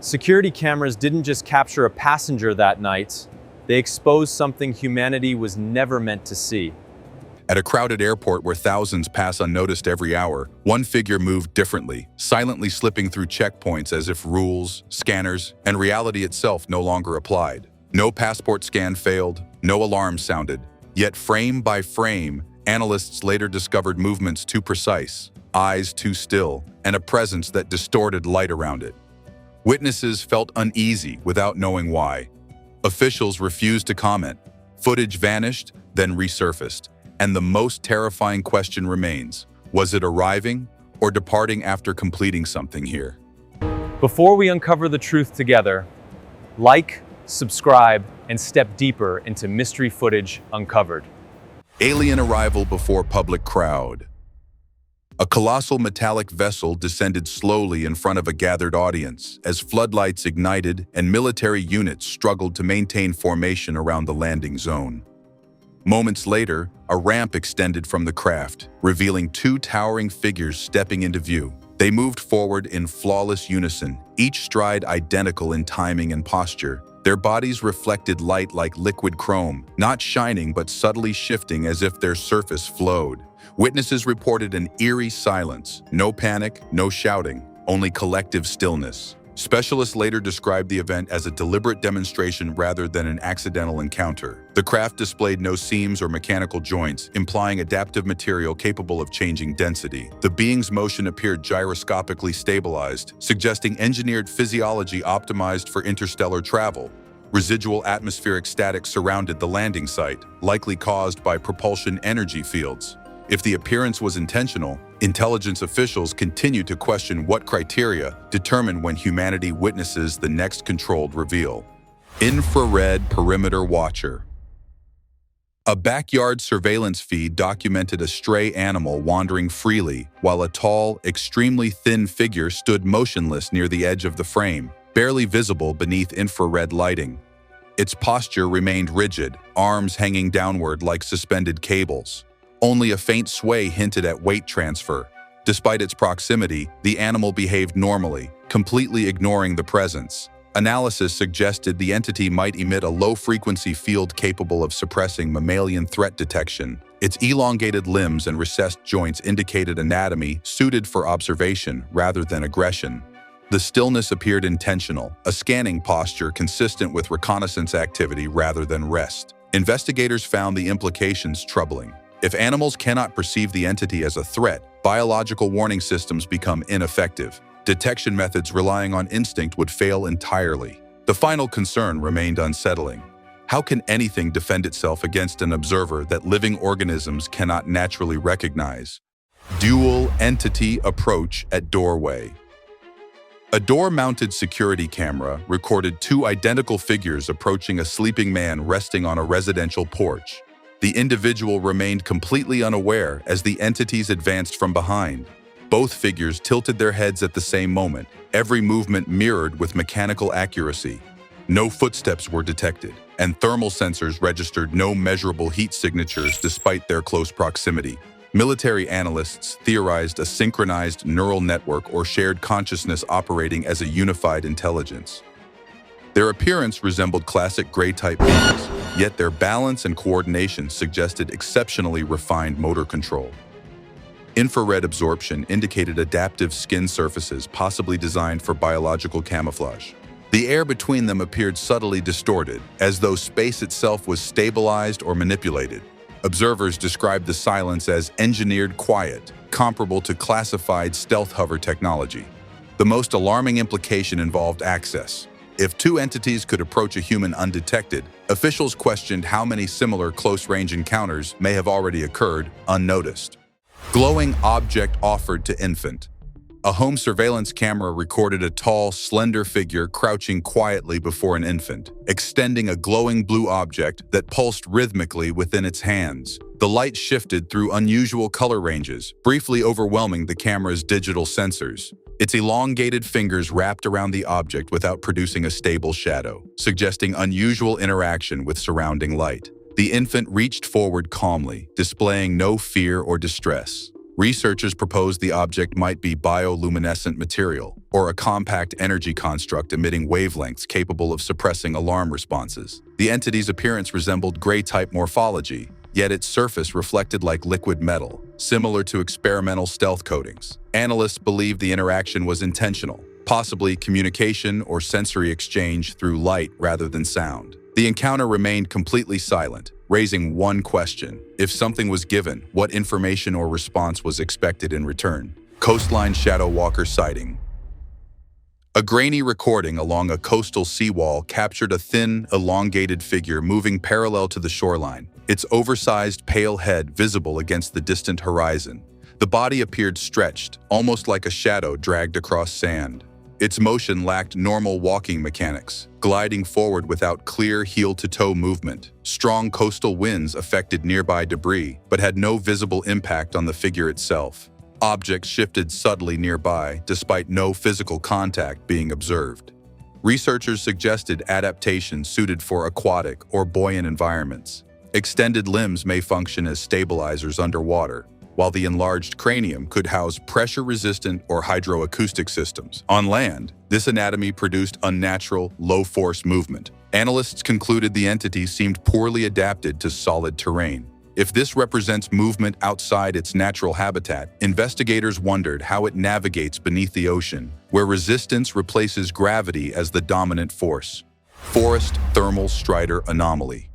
Security cameras didn't just capture a passenger that night, they exposed something humanity was never meant to see. At a crowded airport where thousands pass unnoticed every hour, one figure moved differently, silently slipping through checkpoints as if rules, scanners, and reality itself no longer applied. No passport scan failed, no alarm sounded. Yet frame by frame, analysts later discovered movements too precise, eyes too still, and a presence that distorted light around it. Witnesses felt uneasy without knowing why. Officials refused to comment. Footage vanished, then resurfaced. And the most terrifying question remains: was it arriving or departing after completing something here? Before we uncover the truth together, like, subscribe, and step deeper into mystery footage uncovered. Alien arrival before public crowd. A colossal metallic vessel descended slowly in front of a gathered audience as floodlights ignited and military units struggled to maintain formation around the landing zone. Moments later, a ramp extended from the craft, revealing two towering figures stepping into view. They moved forward in flawless unison, each stride identical in timing and posture. Their bodies reflected light like liquid chrome, not shining but subtly shifting as if their surface flowed. Witnesses reported an eerie silence. No panic, no shouting, only collective stillness. Specialists later described the event as a deliberate demonstration rather than an accidental encounter. The craft displayed no seams or mechanical joints, implying adaptive material capable of changing density. The being's motion appeared gyroscopically stabilized, suggesting engineered physiology optimized for interstellar travel. Residual atmospheric static surrounded the landing site, likely caused by propulsion energy fields. If the appearance was intentional, intelligence officials continue to question what criteria determine when humanity witnesses the next controlled reveal. Infrared perimeter watcher. A backyard surveillance feed documented a stray animal wandering freely, while a tall, extremely thin figure stood motionless near the edge of the frame, barely visible beneath infrared lighting. Its posture remained rigid, arms hanging downward like suspended cables. Only a faint sway hinted at weight transfer. Despite its proximity, the animal behaved normally, completely ignoring the presence. Analysis suggested the entity might emit a low-frequency field capable of suppressing mammalian threat detection. Its elongated limbs and recessed joints indicated anatomy suited for observation rather than aggression. The stillness appeared intentional, a scanning posture consistent with reconnaissance activity rather than rest. Investigators found the implications troubling. If animals cannot perceive the entity as a threat, biological warning systems become ineffective. Detection methods relying on instinct would fail entirely. The final concern remained unsettling. How can anything defend itself against an observer that living organisms cannot naturally recognize? Dual entity approach at doorway. A door-mounted security camera recorded two identical figures approaching a sleeping man resting on a residential porch. The individual remained completely unaware as the entities advanced from behind. Both figures tilted their heads at the same moment, every movement mirrored with mechanical accuracy. No footsteps were detected, and thermal sensors registered no measurable heat signatures despite their close proximity. Military analysts theorized a synchronized neural network or shared consciousness operating as a unified intelligence. Their appearance resembled classic gray-type beings, yet their balance and coordination suggested exceptionally refined motor control. Infrared absorption indicated adaptive skin surfaces possibly designed for biological camouflage. The air between them appeared subtly distorted, as though space itself was stabilized or manipulated. Observers described the silence as engineered quiet, comparable to classified stealth hover technology. The most alarming implication involved access. If two entities could approach a human undetected, officials questioned how many similar close-range encounters may have already occurred unnoticed. Glowing object offered to infant. A home surveillance camera recorded a tall, slender figure crouching quietly before an infant, extending a glowing blue object that pulsed rhythmically within its hands. The light shifted through unusual color ranges, briefly overwhelming the camera's digital sensors. Its elongated fingers wrapped around the object without producing a stable shadow, suggesting unusual interaction with surrounding light. The infant reached forward calmly, displaying no fear or distress. Researchers proposed the object might be bioluminescent material, or a compact energy construct emitting wavelengths capable of suppressing alarm responses. The entity's appearance resembled gray-type morphology, yet its surface reflected like liquid metal, similar to experimental stealth coatings. Analysts believe the interaction was intentional, possibly communication or sensory exchange through light rather than sound. The encounter remained completely silent, raising one question: if something was given, what information or response was expected in return? Coastline shadow walker sighting. A grainy recording along a coastal seawall captured a thin, elongated figure moving parallel to the shoreline, its oversized, pale head visible against the distant horizon. The body appeared stretched, almost like a shadow dragged across sand. Its motion lacked normal walking mechanics, gliding forward without clear heel-to-toe movement. Strong coastal winds affected nearby debris, but had no visible impact on the figure itself. Objects shifted subtly nearby, despite no physical contact being observed. Researchers suggested adaptation suited for aquatic or buoyant environments. Extended limbs may function as stabilizers underwater, while the enlarged cranium could house pressure-resistant or hydroacoustic systems. On land, this anatomy produced unnatural, low-force movement. Analysts concluded the entity seemed poorly adapted to solid terrain. If this represents movement outside its natural habitat, investigators wondered how it navigates beneath the ocean, where resistance replaces gravity as the dominant force. Forest thermal strider anomaly.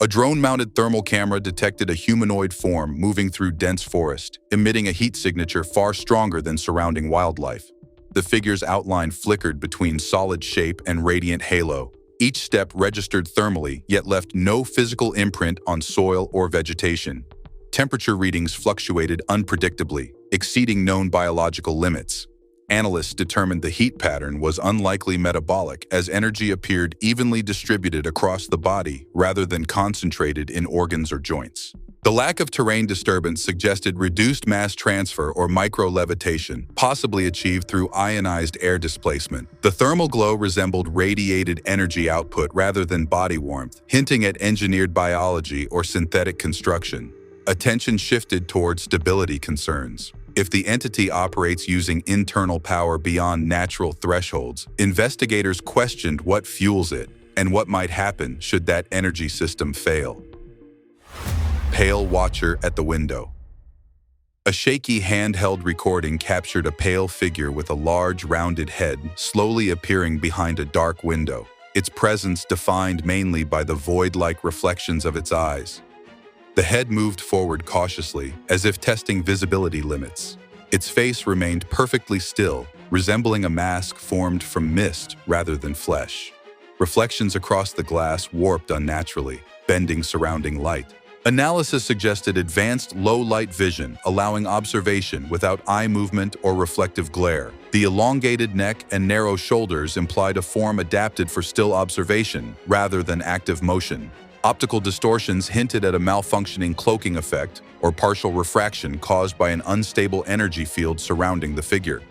A drone-mounted thermal camera detected a humanoid form moving through dense forest, emitting a heat signature far stronger than surrounding wildlife. The figure's outline flickered between solid shape and radiant halo. Each step registered thermally, yet left no physical imprint on soil or vegetation. Temperature readings fluctuated unpredictably, exceeding known biological limits. Analysts determined the heat pattern was unlikely metabolic, as energy appeared evenly distributed across the body rather than concentrated in organs or joints. The lack of terrain disturbance suggested reduced mass transfer or micro-levitation, possibly achieved through ionized air displacement. The thermal glow resembled radiated energy output rather than body warmth, hinting at engineered biology or synthetic construction. Attention shifted toward stability concerns. If the entity operates using internal power beyond natural thresholds, investigators questioned what fuels it and what might happen should that energy system fail. Pale watcher at the window. A shaky handheld recording captured a pale figure with a large, rounded head slowly appearing behind a dark window, its presence defined mainly by the void-like reflections of its eyes. The head moved forward cautiously, as if testing visibility limits. Its face remained perfectly still, resembling a mask formed from mist rather than flesh. Reflections across the glass warped unnaturally, bending surrounding light. Analysis suggested advanced low-light vision, allowing observation without eye movement or reflective glare. The elongated neck and narrow shoulders implied a form adapted for still observation rather than active motion. Optical distortions hinted at a malfunctioning cloaking effect or partial refraction caused by an unstable energy field surrounding the figure.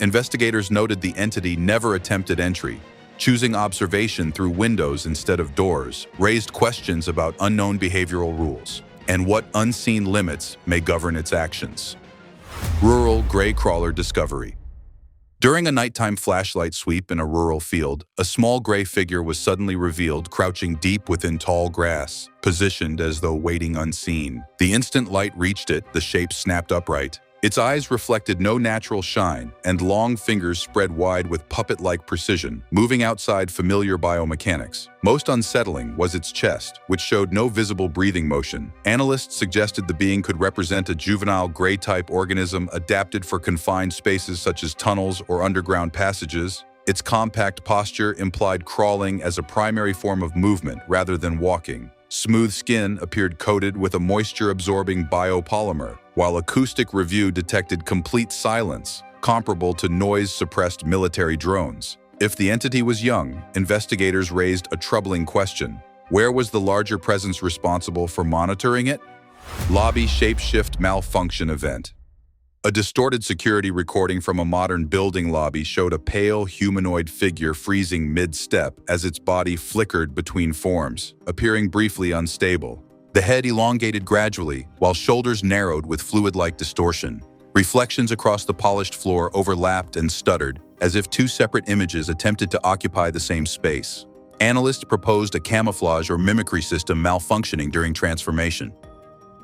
Investigators noted the entity never attempted entry. Choosing observation through windows instead of doors raised questions about unknown behavioral rules and what unseen limits may govern its actions. Rural gray crawler discovery. During a nighttime flashlight sweep in a rural field, a small gray figure was suddenly revealed crouching deep within tall grass, positioned as though waiting unseen. The instant light reached it, the shape snapped upright. Its eyes reflected no natural shine, and long fingers spread wide with puppet-like precision, moving outside familiar biomechanics. Most unsettling was its chest, which showed no visible breathing motion. Analysts suggested the being could represent a juvenile gray-type organism adapted for confined spaces such as tunnels or underground passages. Its compact posture implied crawling as a primary form of movement rather than walking. Smooth skin appeared coated with a moisture-absorbing biopolymer, while acoustic review detected complete silence, comparable to noise-suppressed military drones. If the entity was young, investigators raised a troubling question. Where was the larger presence responsible for monitoring it? Lobby shapeshift malfunction event. A distorted security recording from a modern building lobby showed a pale humanoid figure freezing mid-step as its body flickered between forms, appearing briefly unstable. The head elongated gradually, while shoulders narrowed with fluid-like distortion. Reflections across the polished floor overlapped and stuttered, as if two separate images attempted to occupy the same space. Analysts proposed a camouflage or mimicry system malfunctioning during transformation.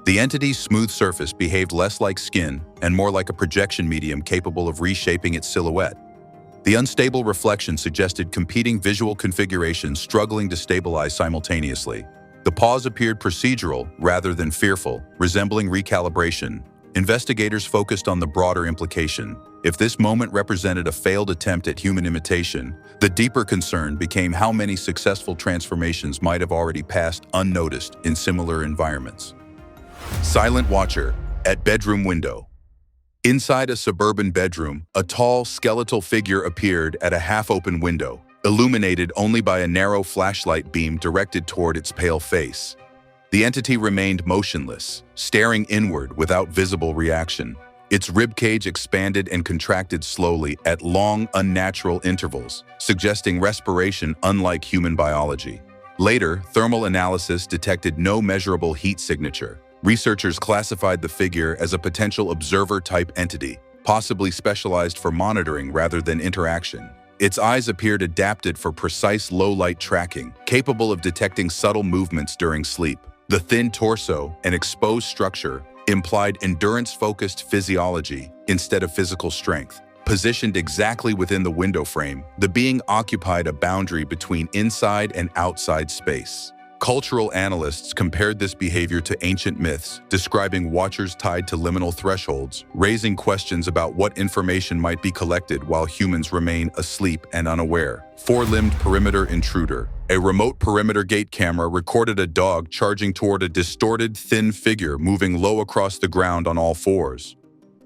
The entity's smooth surface behaved less like skin and more like a projection medium capable of reshaping its silhouette. The unstable reflection suggested competing visual configurations struggling to stabilize simultaneously. The pause appeared procedural rather than fearful, resembling recalibration. Investigators focused on the broader implication. If this moment represented a failed attempt at human imitation, the deeper concern became how many successful transformations might have already passed unnoticed in similar environments. Silent watcher at bedroom window. Inside a suburban bedroom, a tall, skeletal figure appeared at a half-open window, illuminated only by a narrow flashlight beam directed toward its pale face. The entity remained motionless, staring inward without visible reaction. Its ribcage expanded and contracted slowly at long, unnatural intervals, suggesting respiration unlike human biology. Later, thermal analysis detected no measurable heat signature. Researchers classified the figure as a potential observer-type entity, possibly specialized for monitoring rather than interaction. Its eyes appeared adapted for precise low-light tracking, capable of detecting subtle movements during sleep. The thin torso and exposed structure implied endurance-focused physiology instead of physical strength. Positioned exactly within the window frame, the being occupied a boundary between inside and outside space. Cultural analysts compared this behavior to ancient myths, describing watchers tied to liminal thresholds, raising questions about what information might be collected while humans remain asleep and unaware. Four-limbed perimeter intruder. A remote perimeter gate camera recorded a dog charging toward a distorted, thin figure moving low across the ground on all fours.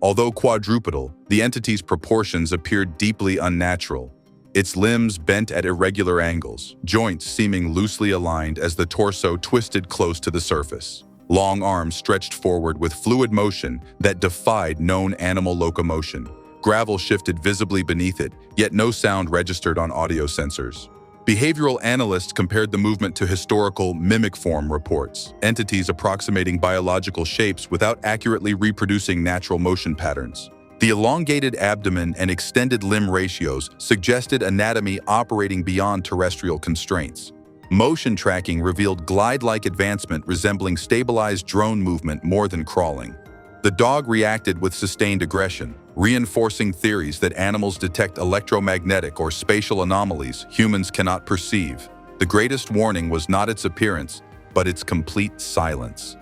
Although quadrupedal, the entity's proportions appeared deeply unnatural. Its limbs bent at irregular angles, joints seeming loosely aligned as the torso twisted close to the surface. Long arms stretched forward with fluid motion that defied known animal locomotion. Gravel shifted visibly beneath it, yet no sound registered on audio sensors. Behavioral analysts compared the movement to historical mimic form reports, entities approximating biological shapes without accurately reproducing natural motion patterns. The elongated abdomen and extended limb ratios suggested anatomy operating beyond terrestrial constraints. Motion tracking revealed glide-like advancement resembling stabilized drone movement more than crawling. The dog reacted with sustained aggression, reinforcing theories that animals detect electromagnetic or spatial anomalies humans cannot perceive. The greatest warning was not its appearance, but its complete silence.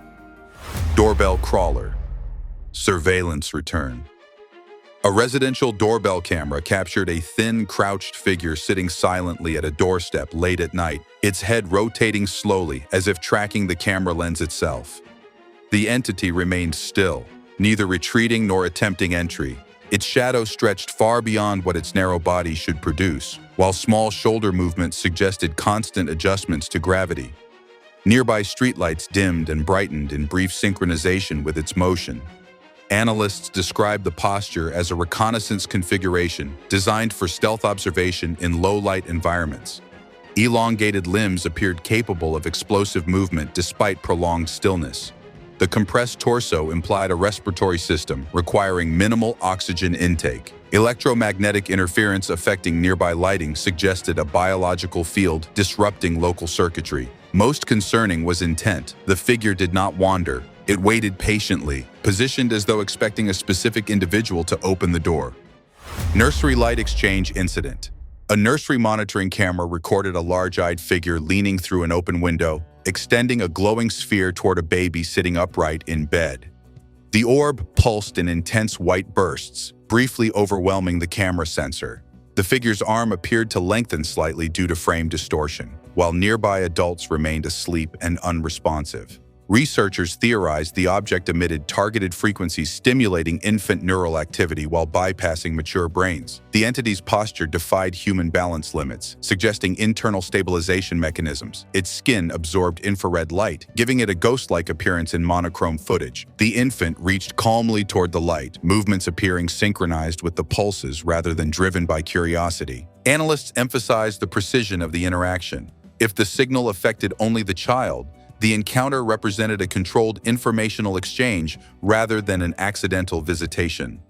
Doorbell crawler. Surveillance return. A residential doorbell camera captured a thin, crouched figure sitting silently at a doorstep late at night, its head rotating slowly as if tracking the camera lens itself. The entity remained still, neither retreating nor attempting entry. Its shadow stretched far beyond what its narrow body should produce, while small shoulder movements suggested constant adjustments to gravity. Nearby streetlights dimmed and brightened in brief synchronization with its motion. Analysts describe the posture as a reconnaissance configuration designed for stealth observation in low-light environments. Elongated limbs appeared capable of explosive movement despite prolonged stillness. The compressed torso implied a respiratory system requiring minimal oxygen intake. Electromagnetic interference affecting nearby lighting suggested a biological field disrupting local circuitry. Most concerning was intent. The figure did not wander. It waited patiently, positioned as though expecting a specific individual to open the door. Nursery light exchange incident. A nursery monitoring camera recorded a large-eyed figure leaning through an open window, extending a glowing sphere toward a baby sitting upright in bed. The orb pulsed in intense white bursts, briefly overwhelming the camera sensor. The figure's arm appeared to lengthen slightly due to frame distortion, while nearby adults remained asleep and unresponsive. Researchers theorized the object emitted targeted frequencies stimulating infant neural activity while bypassing mature brains. The entity's posture defied human balance limits, suggesting internal stabilization mechanisms. Its skin absorbed infrared light, giving it a ghost-like appearance in monochrome footage. The infant reached calmly toward the light, movements appearing synchronized with the pulses rather than driven by curiosity. Analysts emphasized the precision of the interaction. If the signal affected only the child, The encounter represented a controlled informational exchange rather than an accidental visitation.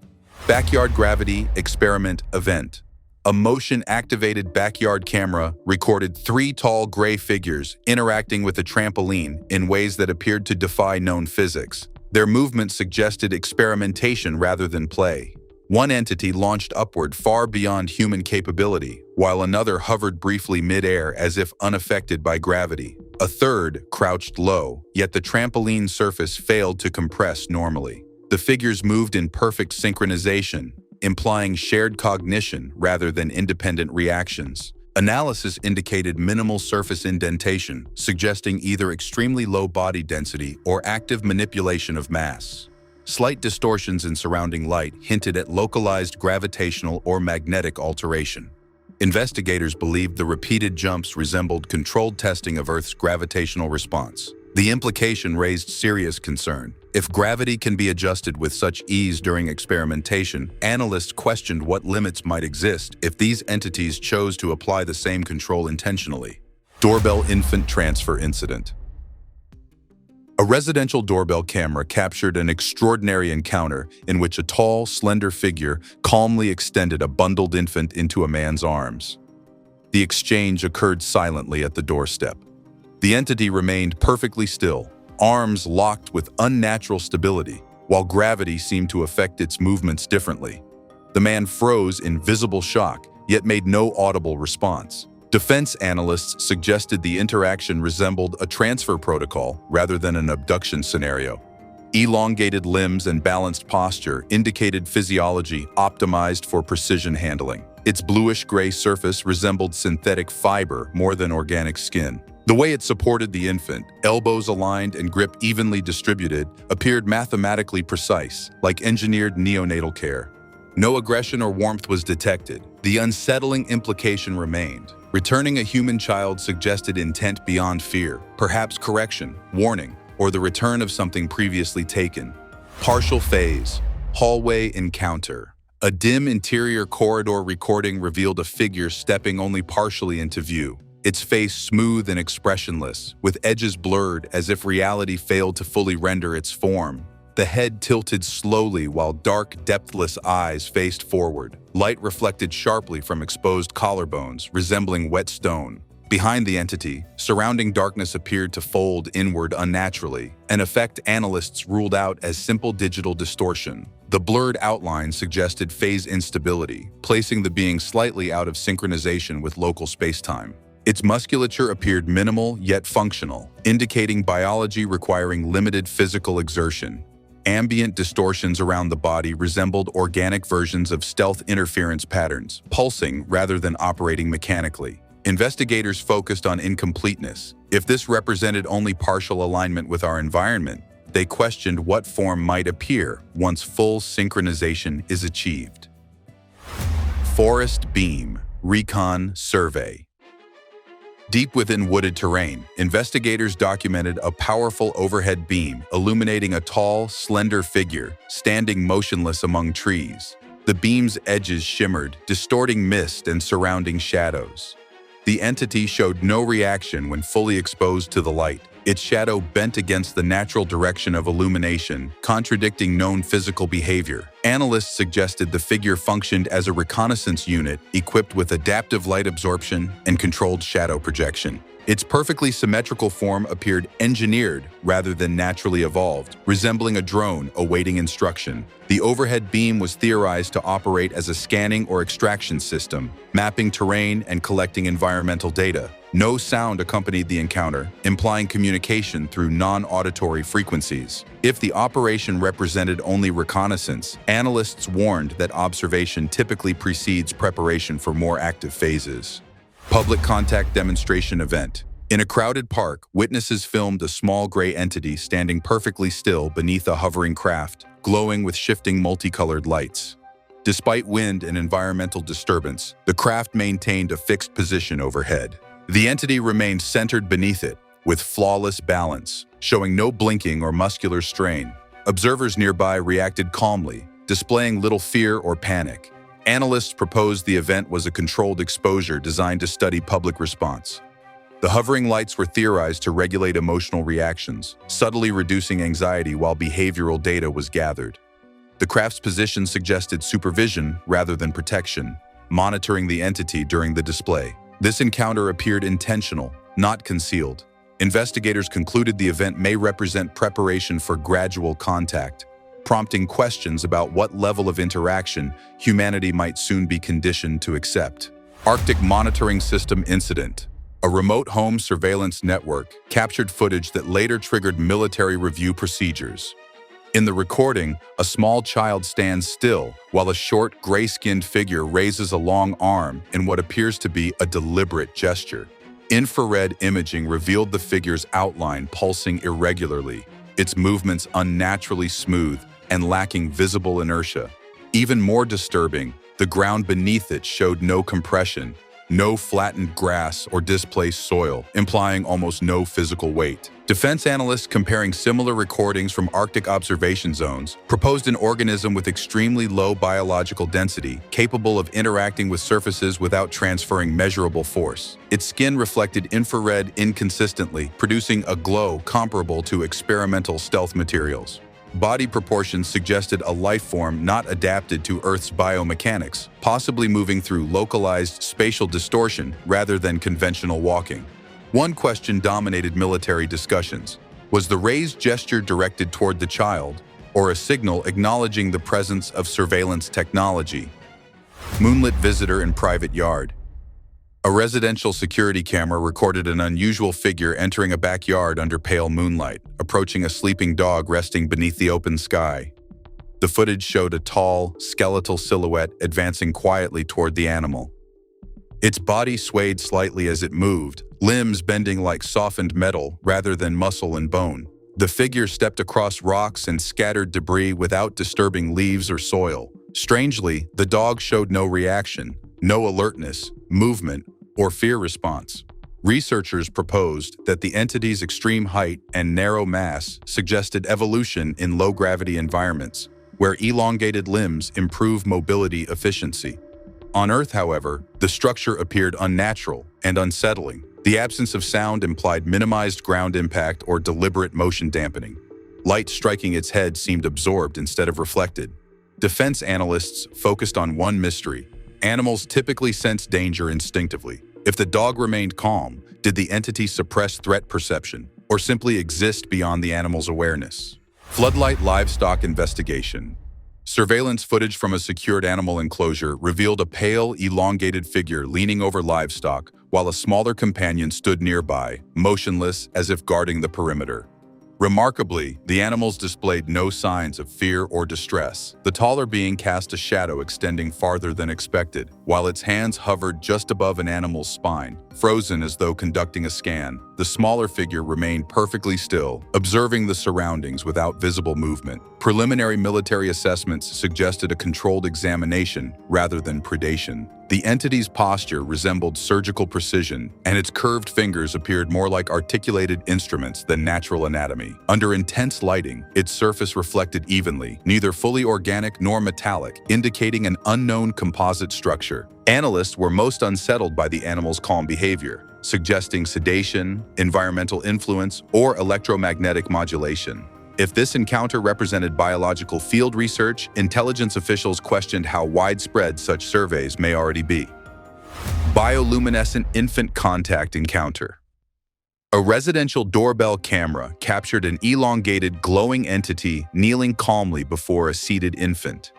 Backyard Gravity Experiment Event. A motion-activated backyard camera recorded 3 tall gray figures interacting with a trampoline in ways that appeared to defy known physics. Their movement suggested experimentation rather than play. One entity launched upward far beyond human capability, while another hovered briefly mid-air as if unaffected by gravity. A third crouched low, yet the trampoline surface failed to compress normally. The figures moved in perfect synchronization, implying shared cognition rather than independent reactions. Analysis indicated minimal surface indentation, suggesting either extremely low body density or active manipulation of mass. Slight distortions in surrounding light hinted at localized gravitational or magnetic alteration. Investigators believed the repeated jumps resembled controlled testing of Earth's gravitational response. The implication raised serious concern. If gravity can be adjusted with such ease during experimentation, analysts questioned what limits might exist if these entities chose to apply the same control intentionally. Doorbell Infant Transfer Incident. A residential doorbell camera captured an extraordinary encounter in which a tall, slender figure calmly extended a bundled infant into a man's arms. The exchange occurred silently at the doorstep. The entity remained perfectly still, arms locked with unnatural stability, while gravity seemed to affect its movements differently. The man froze in visible shock, yet made no audible response. Defense analysts suggested the interaction resembled a transfer protocol rather than an abduction scenario. Elongated limbs and balanced posture indicated physiology optimized for precision handling. Its bluish-gray surface resembled synthetic fiber more than organic skin. The way it supported the infant, elbows aligned and grip evenly distributed, appeared mathematically precise, like engineered neonatal care. No aggression or warmth was detected. The unsettling implication remained. Returning a human child suggested intent beyond fear, perhaps correction, warning, or the return of something previously taken. Partial phase. Hallway encounter. A dim interior corridor recording revealed a figure stepping only partially into view. Its face smooth and expressionless, with edges blurred as if reality failed to fully render its form. The head tilted slowly while dark, depthless eyes faced forward. Light reflected sharply from exposed collarbones, resembling wet stone. Behind the entity, surrounding darkness appeared to fold inward unnaturally, an effect analysts ruled out as simple digital distortion. The blurred outline suggested phase instability, placing the being slightly out of synchronization with local spacetime. Its musculature appeared minimal yet functional, indicating biology requiring limited physical exertion. Ambient distortions around the body resembled organic versions of stealth interference patterns, pulsing rather than operating mechanically. Investigators focused on incompleteness. If this represented only partial alignment with our environment, they questioned what form might appear once full synchronization is achieved. Forest Beam Recon Survey. Deep within wooded terrain, investigators documented a powerful overhead beam illuminating a tall, slender figure standing motionless among trees. The beam's edges shimmered, distorting mist and surrounding shadows. The entity showed no reaction when fully exposed to the light. Its shadow bent against the natural direction of illumination, contradicting known physical behavior. Analysts suggested the figure functioned as a reconnaissance unit equipped with adaptive light absorption and controlled shadow projection. Its perfectly symmetrical form appeared engineered rather than naturally evolved, resembling a drone awaiting instruction. The overhead beam was theorized to operate as a scanning or extraction system, mapping terrain and collecting environmental data. No sound accompanied the encounter, implying communication through non-auditory frequencies. If the operation represented only reconnaissance, analysts warned that observation typically precedes preparation for more active phases. Public contact demonstration event. In a crowded park, witnesses filmed a small gray entity standing perfectly still beneath a hovering craft, glowing with shifting multicolored lights. Despite wind and environmental disturbance, the craft maintained a fixed position overhead. The entity remained centered beneath it, with flawless balance, showing no blinking or muscular strain. Observers nearby reacted calmly, displaying little fear or panic. Analysts proposed the event was a controlled exposure designed to study public response. The hovering lights were theorized to regulate emotional reactions, subtly reducing anxiety while behavioral data was gathered. The craft's position suggested supervision rather than protection, monitoring the entity during the display. This encounter appeared intentional, not concealed. Investigators concluded the event may represent preparation for gradual contact, prompting questions about what level of interaction humanity might soon be conditioned to accept. Arctic Monitoring System Incident. A remote home surveillance network captured footage that later triggered military review procedures. In the recording, a small child stands still while a short, gray-skinned figure raises a long arm in what appears to be a deliberate gesture. Infrared imaging revealed the figure's outline pulsing irregularly, its movements unnaturally smooth and lacking visible inertia. Even more disturbing, the ground beneath it showed no compression, no flattened grass or displaced soil, implying almost no physical weight. Defense analysts comparing similar recordings from Arctic observation zones proposed an organism with extremely low biological density, capable of interacting with surfaces without transferring measurable force. Its skin reflected infrared inconsistently, producing a glow comparable to experimental stealth materials. Body proportions suggested a life form not adapted to Earth's biomechanics, possibly moving through localized spatial distortion rather than conventional walking. One question dominated military discussions. Was the raised gesture directed toward the child, or a signal acknowledging the presence of surveillance technology? Moonlit visitor in private yard. A residential security camera recorded an unusual figure entering a backyard under pale moonlight, approaching a sleeping dog resting beneath the open sky. The footage showed a tall, skeletal silhouette advancing quietly toward the animal. Its body swayed slightly as it moved, limbs bending like softened metal rather than muscle and bone. The figure stepped across rocks and scattered debris without disturbing leaves or soil. Strangely, the dog showed no reaction, no alertness, movement, or fear response. Researchers proposed that the entity's extreme height and narrow mass suggested evolution in low-gravity environments, where elongated limbs improve mobility efficiency. On Earth, however, the structure appeared unnatural and unsettling. The absence of sound implied minimized ground impact or deliberate motion dampening. Light striking its head seemed absorbed instead of reflected. Defense analysts focused on one mystery. Animals typically sense danger instinctively. If the dog remained calm, did the entity suppress threat perception or simply exist beyond the animal's awareness? Floodlight livestock investigation. Surveillance footage from a secured animal enclosure revealed a pale, elongated figure leaning over livestock while a smaller companion stood nearby, motionless as if guarding the perimeter. Remarkably, the animals displayed no signs of fear or distress. The taller being cast a shadow extending farther than expected, while its hands hovered just above an animal's spine, frozen as though conducting a scan. The smaller figure remained perfectly still, observing the surroundings without visible movement. Preliminary military assessments suggested a controlled examination rather than predation. The entity's posture resembled surgical precision, and its curved fingers appeared more like articulated instruments than natural anatomy. Under intense lighting, its surface reflected evenly, neither fully organic nor metallic, indicating an unknown composite structure. Analysts were most unsettled by the animal's calm behavior, suggesting sedation, environmental influence, or electromagnetic modulation. If this encounter represented biological field research, intelligence officials questioned how widespread such surveys may already be. Bioluminescent infant contact encounter. A residential doorbell camera captured an elongated, glowing entity kneeling calmly before a seated infant.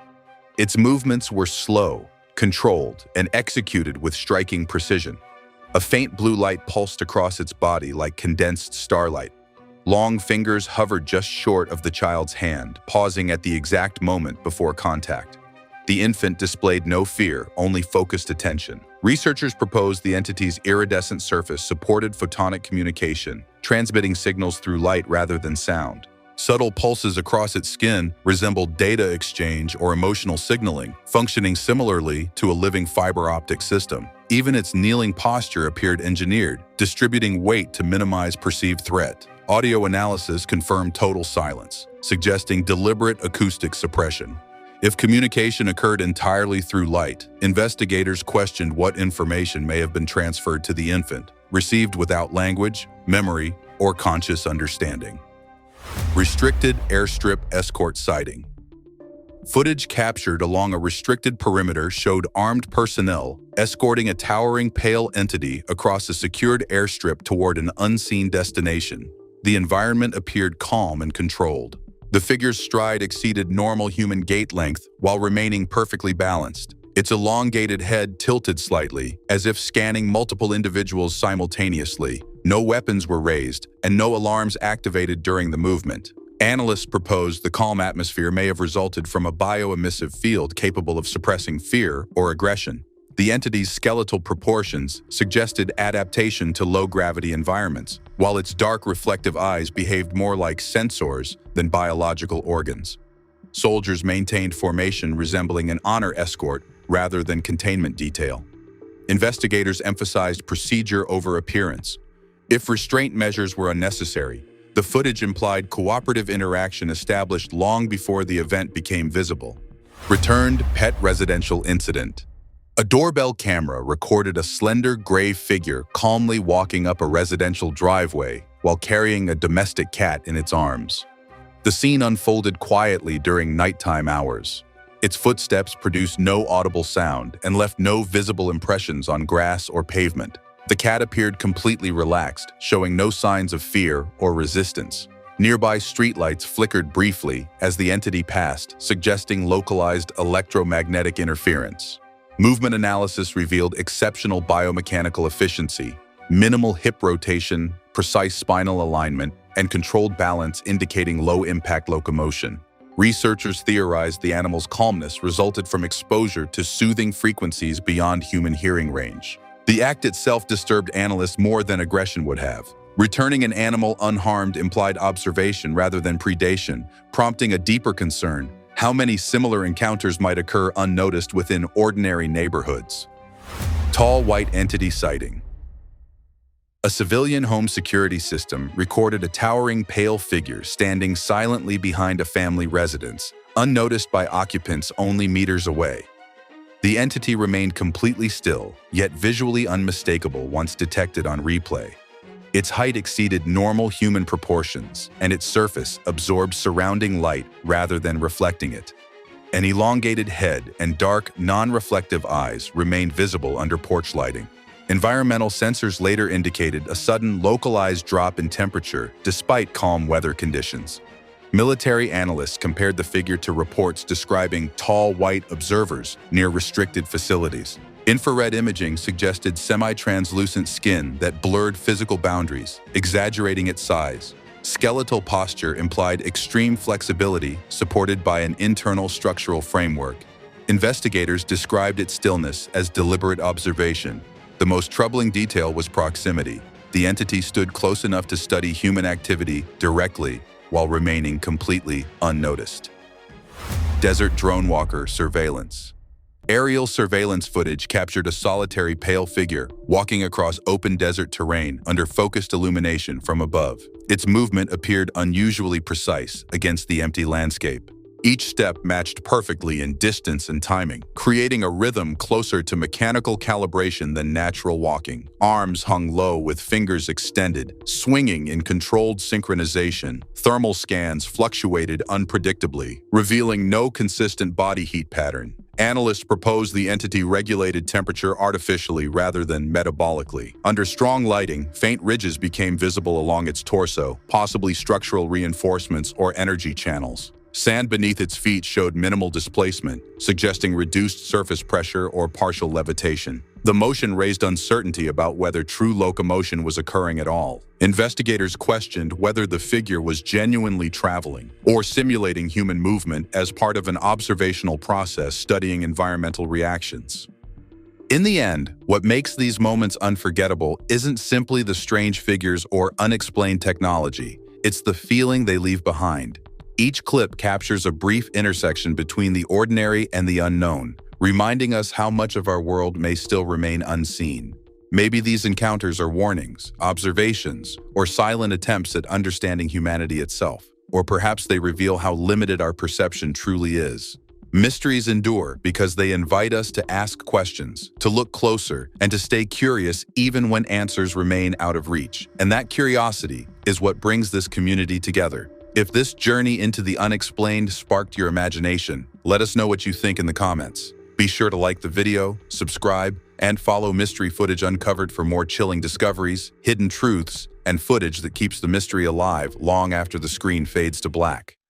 Its movements were slow, controlled, and executed with striking precision. A faint blue light pulsed across its body like condensed starlight. Long fingers hovered just short of the child's hand, pausing at the exact moment before contact. The infant displayed no fear, only focused attention. Researchers proposed the entity's iridescent surface supported photonic communication, transmitting signals through light rather than sound. Subtle pulses across its skin resembled data exchange or emotional signaling, functioning similarly to a living fiber optic system. Even its kneeling posture appeared engineered, distributing weight to minimize perceived threat. Audio analysis confirmed total silence, suggesting deliberate acoustic suppression. If communication occurred entirely through light, investigators questioned what information may have been transferred to the infant. received without language, memory, or conscious understanding. Restricted airstrip escort sighting. Footage captured along a restricted perimeter showed armed personnel escorting a towering pale entity across a secured airstrip toward an unseen destination. The environment appeared calm and controlled. The figure's stride exceeded normal human gait length while remaining perfectly balanced. Its elongated head tilted slightly, as if scanning multiple individuals simultaneously. No weapons were raised, and no alarms activated during the movement. Analysts proposed the calm atmosphere may have resulted from a bioemissive field capable of suppressing fear or aggression. The entity's skeletal proportions suggested adaptation to low-gravity environments, while its dark reflective eyes behaved more like sensors than biological organs. Soldiers maintained formation resembling an honor escort rather than containment detail. Investigators emphasized procedure over appearance. If restraint measures were unnecessary, the footage implied cooperative interaction established long before the event became visible. Returned pet residential incident. A doorbell camera recorded a slender gray figure calmly walking up a residential driveway while carrying a domestic cat in its arms. The scene unfolded quietly during nighttime hours. Its footsteps produced no audible sound and left no visible impressions on grass or pavement. The cat appeared completely relaxed, showing no signs of fear or resistance. Nearby streetlights flickered briefly as the entity passed, suggesting localized electromagnetic interference. Movement analysis revealed exceptional biomechanical efficiency, minimal hip rotation, precise spinal alignment, and controlled balance indicating low-impact locomotion. Researchers theorized the animal's calmness resulted from exposure to soothing frequencies beyond human hearing range. The act itself disturbed analysts more than aggression would have. Returning an animal unharmed implied observation rather than predation, prompting a deeper concern: how many similar encounters might occur unnoticed within ordinary neighborhoods? Tall white entity sighting. A civilian home security system recorded a towering pale figure standing silently behind a family residence, unnoticed by occupants only meters away. The entity remained completely still, yet visually unmistakable once detected on replay. Its height exceeded normal human proportions, and its surface absorbed surrounding light rather than reflecting it. An elongated head and dark, non-reflective eyes remained visible under porch lighting. Environmental sensors later indicated a sudden localized drop in temperature despite calm weather conditions. Military analysts compared the figure to reports describing tall white observers near restricted facilities. Infrared imaging suggested semi-translucent skin that blurred physical boundaries, exaggerating its size. Skeletal posture implied extreme flexibility supported by an internal structural framework. Investigators described its stillness as deliberate observation. The most troubling detail was proximity. The entity stood close enough to study human activity directly while remaining completely unnoticed. Desert drone walker surveillance. Aerial surveillance footage captured a solitary pale figure walking across open desert terrain under focused illumination from above. Its movement appeared unusually precise against the empty landscape. Each step matched perfectly in distance and timing, creating a rhythm closer to mechanical calibration than natural walking. Arms hung low with fingers extended, swinging in controlled synchronization. Thermal scans fluctuated unpredictably, revealing no consistent body heat pattern. Analysts proposed the entity regulated temperature artificially rather than metabolically. Under strong lighting, faint ridges became visible along its torso, possibly structural reinforcements or energy channels. Sand beneath its feet showed minimal displacement, suggesting reduced surface pressure or partial levitation. The motion raised uncertainty about whether true locomotion was occurring at all. Investigators questioned whether the figure was genuinely traveling or simulating human movement as part of an observational process studying environmental reactions. In the end, what makes these moments unforgettable isn't simply the strange figures or unexplained technology. It's the feeling they leave behind. Each clip captures a brief intersection between the ordinary and the unknown, reminding us how much of our world may still remain unseen. Maybe these encounters are warnings, observations, or silent attempts at understanding humanity itself. Or perhaps they reveal how limited our perception truly is. Mysteries endure because they invite us to ask questions, to look closer, and to stay curious even when answers remain out of reach. And that curiosity is what brings this community together. If this journey into the unexplained sparked your imagination, let us know what you think in the comments. Be sure to like the video, subscribe, and follow Mystery Footage Uncovered for more chilling discoveries, hidden truths, and footage that keeps the mystery alive long after the screen fades to black.